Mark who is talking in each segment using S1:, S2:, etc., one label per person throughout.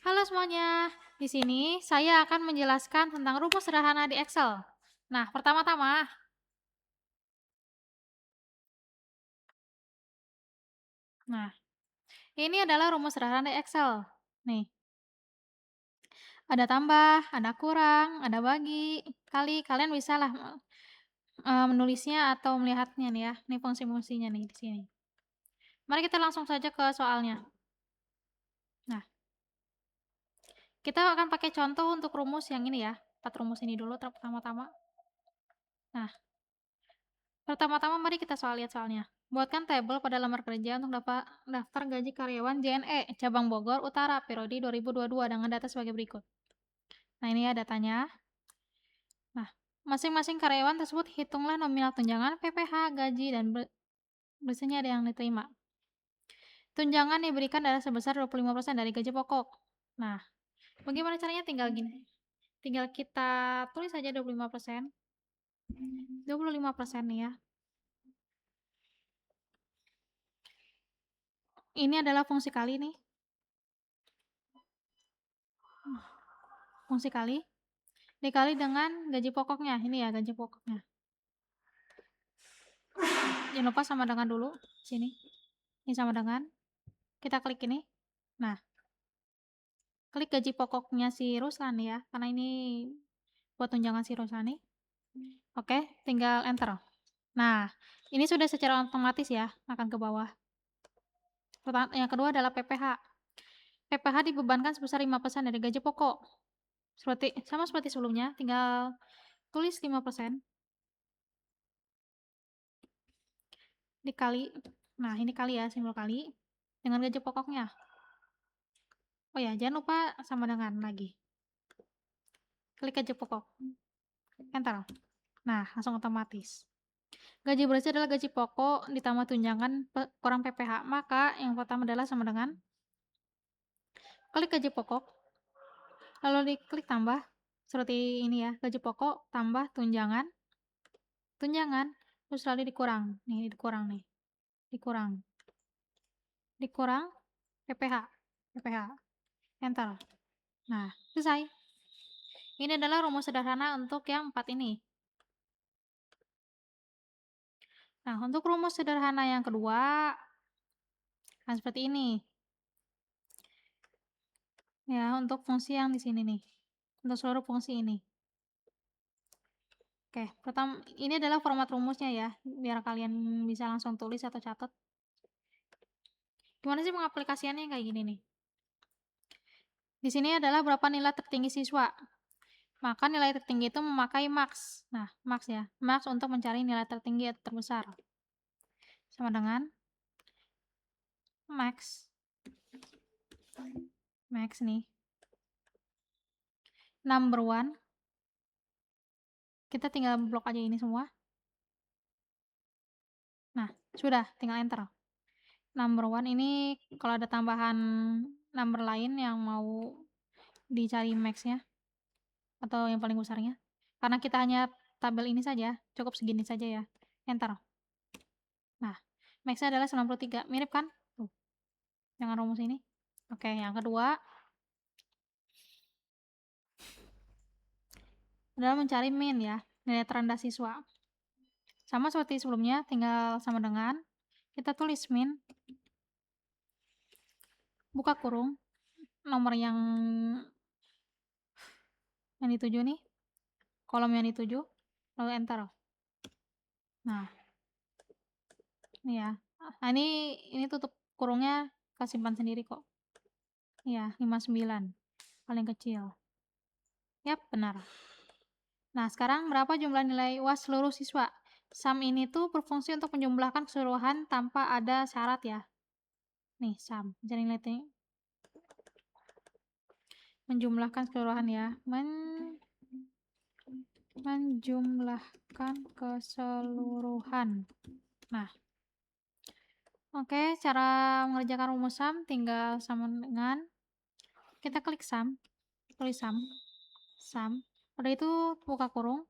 S1: Halo semuanya, di sini saya akan menjelaskan tentang rumus sederhana di Excel. Nah, pertama-tama, nah, ini adalah rumus sederhana di Excel. Nih, ada tambah, ada kurang, ada bagi, kali. Kalian bisalah menulisnya atau melihatnya nih ya. Ini fungsi-fungsinya nih di sini. Mari kita langsung saja ke soalnya. Nah, kita akan pakai contoh untuk rumus yang ini ya. 4 rumus ini dulu pertama-tama. Nah, pertama-tama mari kita lihat soalnya. Buatkan tabel pada lembar kerja untuk daftar gaji karyawan JNE Cabang Bogor Utara periode 2022 dengan data sebagai berikut. Nah, ini ya datanya. Nah, masing-masing karyawan tersebut hitunglah nominal tunjangan, PPh, gaji, dan biasanya ada yang diterima. Tunjangan diberikan adalah sebesar 25% dari gaji pokok. Nah, bagaimana caranya? Tinggal gini. Tinggal kita tulis saja 25%. 25% nih ya. Ini adalah fungsi kali nih. Fungsi kali dikali dengan gaji pokoknya. Ini ya gaji pokoknya. Jangan lupa sama dengan dulu. Sini. Ini sama dengan. Kita klik ini. Nah, klik gaji pokoknya si Ruslan ya. Karena ini buat tunjangan si Ruslan nih. Oke, tinggal enter. Nah, ini sudah secara otomatis ya. Akan ke bawah. Yang kedua adalah PPh. PPh dibebankan sebesar 5% dari gaji pokok. Sama seperti sebelumnya, tinggal tulis 5%. Dikali, nah ini kali ya, simbol kali, dengan gaji pokoknya. Oh ya, jangan lupa sama dengan lagi. Klik gaji pokok. Enter. Nah, langsung otomatis. Gaji bersih adalah gaji pokok ditambah tunjangan kurang PPh. Maka yang pertama adalah sama dengan klik gaji pokok. Lalu diklik tambah. Seperti ini ya, gaji pokok tambah tunjangan. Tunjangan. Terus lalu dikurang. Nih, dikurang nih. Dikurang. Dikurang PPh. PPh. Enter. Nah, selesai. Ini adalah rumus sederhana untuk yang 4 ini. Nah, untuk rumus sederhana yang kedua, nah seperti ini. Ya, untuk fungsi yang di sini nih. Untuk seluruh fungsi ini. Oke, pertama ini adalah format rumusnya ya, biar kalian bisa langsung tulis atau catat. Gimana sih pengaplikasiannya kayak gini nih. Di sini adalah berapa nilai tertinggi siswa. Maka nilai tertinggi itu memakai max. Nah, max ya. Max untuk mencari nilai tertinggi atau terbesar. Sama dengan max. Max nih. Number one. Kita tinggal blok aja ini semua. Nah, sudah, tinggal enter. Number one ini kalau ada tambahan number lain yang mau dicari max-nya atau yang paling besarnya. Karena kita hanya tabel ini saja, cukup segini saja ya. Enter. Nah, max-nya adalah 93. Mirip kan? Tuh. Dengan rumus ini. Oke, yang kedua adalah mencari min ya, nilai terendah siswa. Sama seperti sebelumnya, tinggal sama dengan kita tulis min, buka kurung, nomor yang dituju nih, kolom yang dituju, lalu enter. Nah, ini ya. Nah, ini tutup kurungnya, simpan sendiri kok. Iya, 59. Paling kecil. Yap, benar. Nah, sekarang berapa jumlah nilai UAS seluruh siswa? Sum ini tuh berfungsi untuk menjumlahkan keseluruhan tanpa ada syarat ya. Nih, sum. Jadi nilai menjumlahkan keseluruhan ya. Menjumlahkan keseluruhan. Nah, oke, cara mengerjakan rumus sum tinggal sama dengan kita klik sum, tulis sum. Udah itu buka kurung,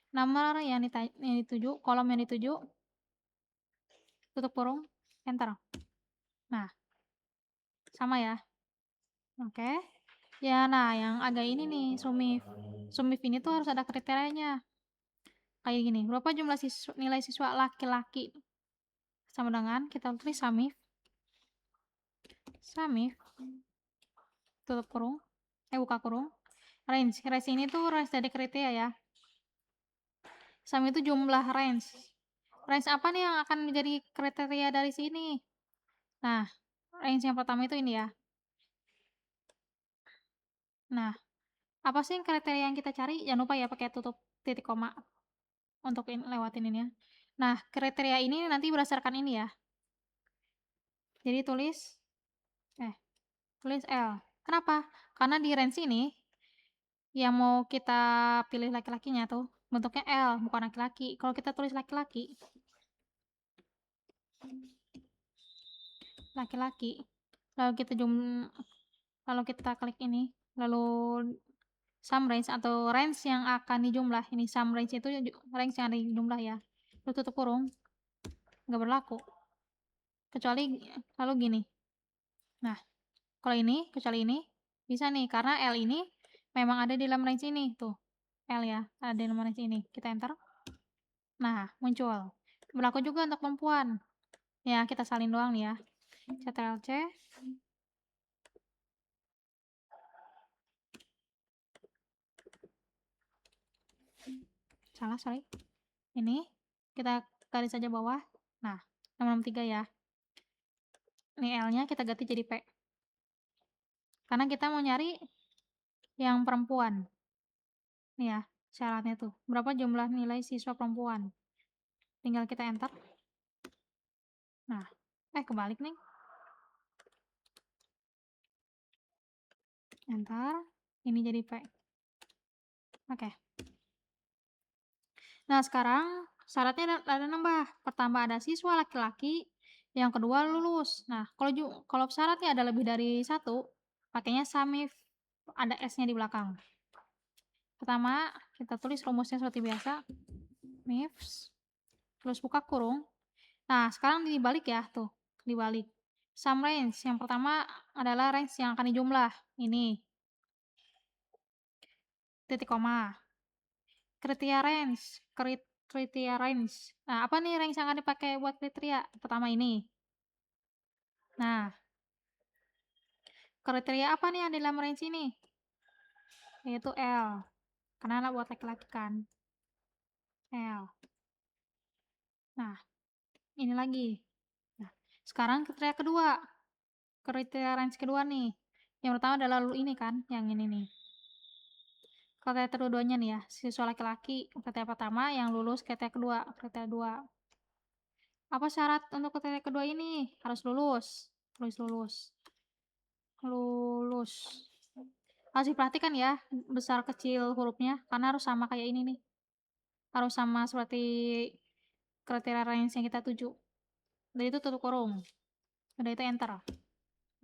S1: nomor yang dituju, kolom yang dituju, tutup kurung, enter. Nah, sama ya. Oke. Ya, nah yang agak ini nih, SUMIF. SUMIF ini tuh harus ada kriterianya. Kayak gini, berapa jumlah nilai siswa laki-laki sama dengan kita tulis SUMIF, SUMIF, tutup kurung, buka kurung, range. Range ini tuh range dari kriteria ya. SUM itu jumlah range. Range apa nih yang akan menjadi kriteria dari sini? Nah, range yang pertama itu ini ya. Nah, apa sih kriteria yang kita cari? Jangan lupa ya pakai tutup titik koma untuk lewatin ini ya. Nah, kriteria ini nanti berdasarkan ini ya. Jadi tulis L. Kenapa? Karena di range ini yang mau kita pilih laki-lakinya tuh bentuknya L, bukan laki-laki. Kalau kita tulis laki-laki, lalu kita lalu kita klik ini, lalu sum range atau range yang akan dijumlah. Ini sum range itu range yang ada di jumlah ya. Lalu tutup kurung, nggak berlaku. Kecuali lalu gini. Nah, kalau ini, kecuali ini, bisa nih, karena L ini memang ada di dalam range ini, tuh. L ya, ada di dalam range ini. Kita enter. Nah, muncul. Berlaku juga untuk perempuan. Ya, kita salin doang nih ya. Ctrl-C. Salah, sorry. Ini, kita garis saja bawah. Nah, 663 ya. Ini L-nya kita ganti jadi P. Karena kita mau nyari yang perempuan. Nih ya, syaratnya tuh. Berapa jumlah nilai siswa perempuan. Tinggal kita enter. Nah, kebalik nih. Enter. Ini jadi P. Oke. Nah, sekarang syaratnya ada nambah. Pertama ada siswa laki-laki, yang kedua lulus. Nah, kalau syaratnya ada lebih dari satu, pakainya SUMIF, ada S-nya di belakang. Pertama, kita tulis rumusnya seperti biasa. MIFS, terus buka kurung. Nah, sekarang dibalik ya, tuh, dibalik. Sum range, yang pertama adalah range yang akan dijumlah. Ini, titik koma. Kriteria range, kriteria range. Nah, apa nih range yang akan dipakai buat kriteria? Pertama ini. Nah, kriteria apa nih yang di dalam range ini? Yaitu L. Karena buat laki-laki kan. L. Nah, ini lagi. Nah, sekarang kriteria kedua. Kriteria range kedua nih. Yang pertama adalah ini kan, yang ini nih. Kriteria kedua-duanya nih ya, siswa laki-laki. Kriteria pertama, yang lulus kriteria kedua. Kriteria dua. Apa syarat untuk kriteria kedua ini? Harus lulus. Tulis lulus. Lulus. Harus diperhatikan ya, besar kecil hurufnya, karena harus sama kayak ini nih. Harus sama seperti kriteria range yang kita tuju. Udah itu tutup kurung. Udah itu enter.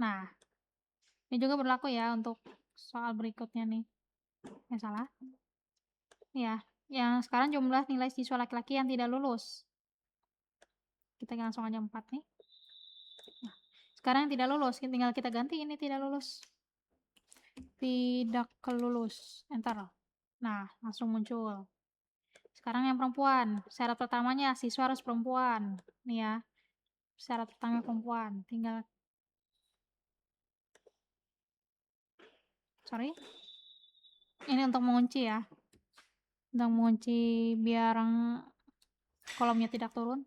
S1: Nah, ini juga berlaku ya untuk soal berikutnya nih. Yang salah. Ya, yang sekarang jumlah nilai siswa laki-laki yang tidak lulus. Kita langsung aja 4 nih. Nah, sekarang yang tidak lulus, tinggal kita ganti ini tidak lulus. Tidak kelulus. Enter. Nah, langsung muncul. Sekarang yang perempuan. Syarat pertamanya siswa harus perempuan. Nih ya. Syarat pertama perempuan. Tinggal sorry. Ini untuk mengunci ya. Untuk mengunci biar kolomnya tidak turun.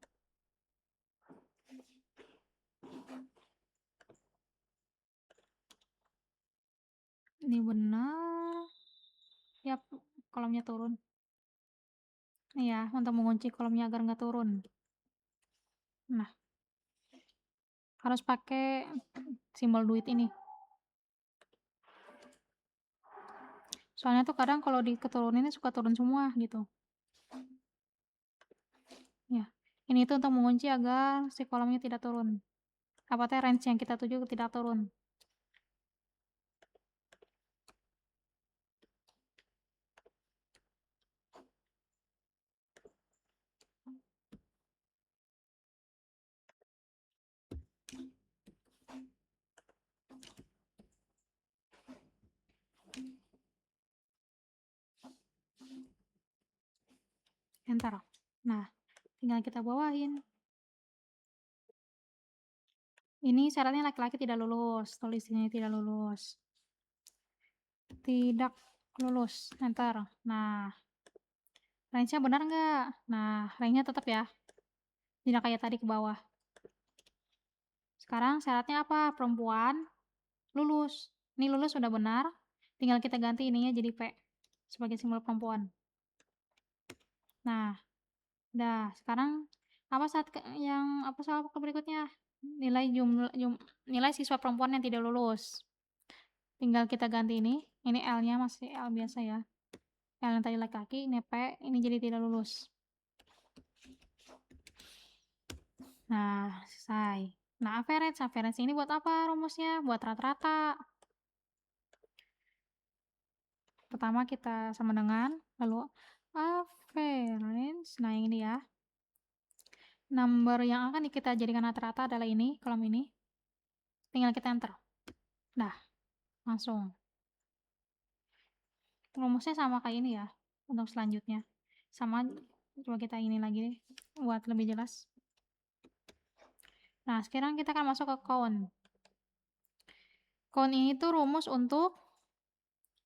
S1: Ini benar. Yap, kolomnya turun. Nih ya, untuk mengunci kolomnya agar nggak turun. Nah, harus pakai simbol duit ini. Soalnya tuh kadang kalau diketurunin suka turun semua gitu. Ya, ini tuh untuk mengunci agar si kolomnya tidak turun. Apa teh range yang kita tuju tidak turun. enter. Nah, tinggal kita bawahin. Ini syaratnya laki-laki tidak lulus, tulis sini tidak lulus. Tidak lulus, enter. Nah, range-nya benar nggak? Nah, range-nya tetap ya, tidak kayak tadi ke bawah. Sekarang syaratnya apa? Perempuan lulus. Ini lulus sudah benar, tinggal kita ganti ininya jadi P sebagai simbol perempuan. Nah, udah. Sekarang apa soal ke berikutnya? Nilai siswa perempuan yang tidak lulus. Tinggal kita ganti ini L-nya masih L biasa ya. L yang tadi laki-laki, ini P, ini jadi tidak lulus. Nah, selesai. Nah, average ini buat apa rumusnya? Buat rata-rata. Pertama kita sama dengan, lalu average, nah ini ya. Number yang akan kita jadikan rata-rata adalah ini, kolom ini. Tinggal kita enter. Nah, langsung. Rumusnya sama kayak ini ya, untuk selanjutnya. Sama, coba kita ini lagi deh, buat lebih jelas. Nah, sekarang kita akan masuk ke count. Count ini tuh rumus untuk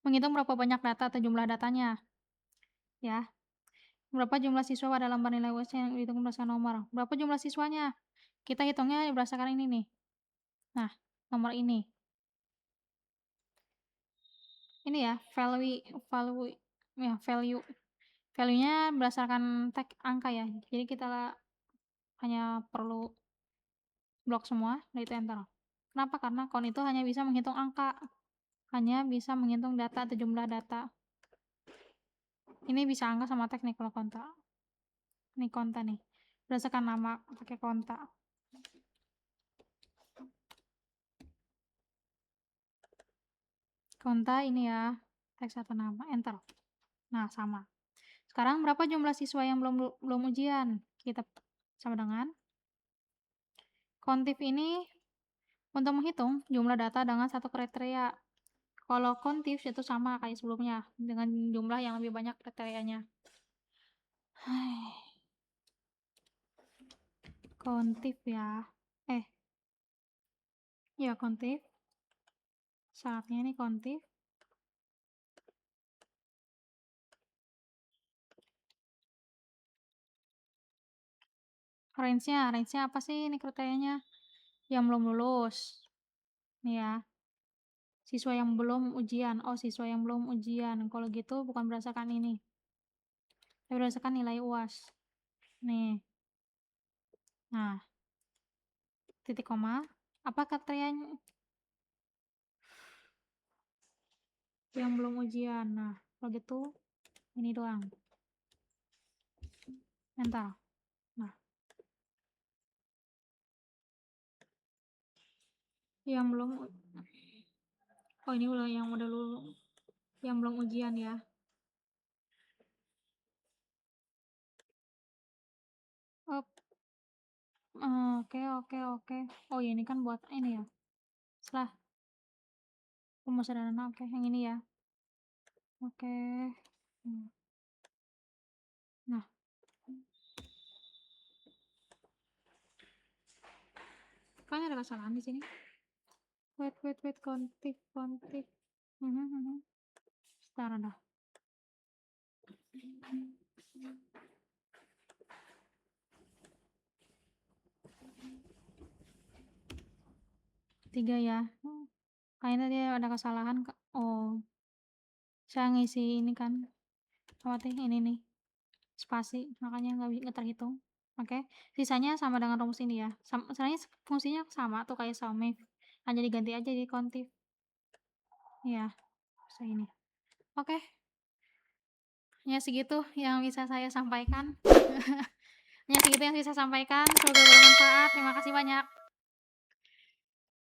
S1: menghitung berapa banyak data atau jumlah datanya. Ya. Berapa jumlah siswa pada lembar nilai UAS yang dihitung berdasarkan nomor. Berapa jumlah siswanya? Kita hitungnya berdasarkan ini nih. Nah, nomor ini. Ini ya, value-nya berdasarkan tag angka ya. Jadi kita hanya perlu blok semua, dan itu enter. Kenapa? Karena count itu hanya bisa menghitung angka. Hanya bisa menghitung data atau jumlah data. Ini bisa angka sama tag nih kalau konta. Ini konta nih. Berdasarkan nama pakai konta. Konta ini ya, teks atau nama, enter. Nah, sama. Sekarang berapa jumlah siswa yang belum ujian? Kita sama dengan kontif ini untuk menghitung jumlah data dengan satu kriteria. Kalau kontif itu sama kayak sebelumnya, dengan jumlah yang lebih banyak kriterianya. Kontif ya. Ya kontif. Syaratnya ini kontif. Range-nya apa sih ini kriterianya? Yang belum lulus. Nih ya. Siswa yang belum ujian. Oh, siswa yang belum ujian. Kalau gitu bukan berdasarkan ini. Tapi berdasarkan nilai UAS. Nih. Nah. Titik koma. Apa kriterianya? Yang belum ujian. Nah, kalau gitu ini doang. Enter. Nah. Yang belum. Oh, ini udah yang udah lulus. Yang belum ujian ya. Oke. Oh, ya ini kan buat ini ya. Setelah rumus sederhana, oke. Yang ini ya. Oke. Nah. Kayaknya ada kesalahan di sini. Wait. Kontif. Sebentar dah. Tiga ya. Kayaknya dia ada kesalahan. Oh. Saya ngisi ini kan. Apa sih? Ini nih. Spasi. Makanya nggak terhitung. Oke. Sisanya sama dengan rumus ini ya. Sebenarnya fungsinya sama tuh kayak SUMIF. Hanya diganti aja di kontif. Iya. Bisa ini. Oke. Ya segitu yang bisa saya sampaikan. Ya segitu yang bisa saya sampaikan. Semoga bermanfaat. Terima kasih banyak.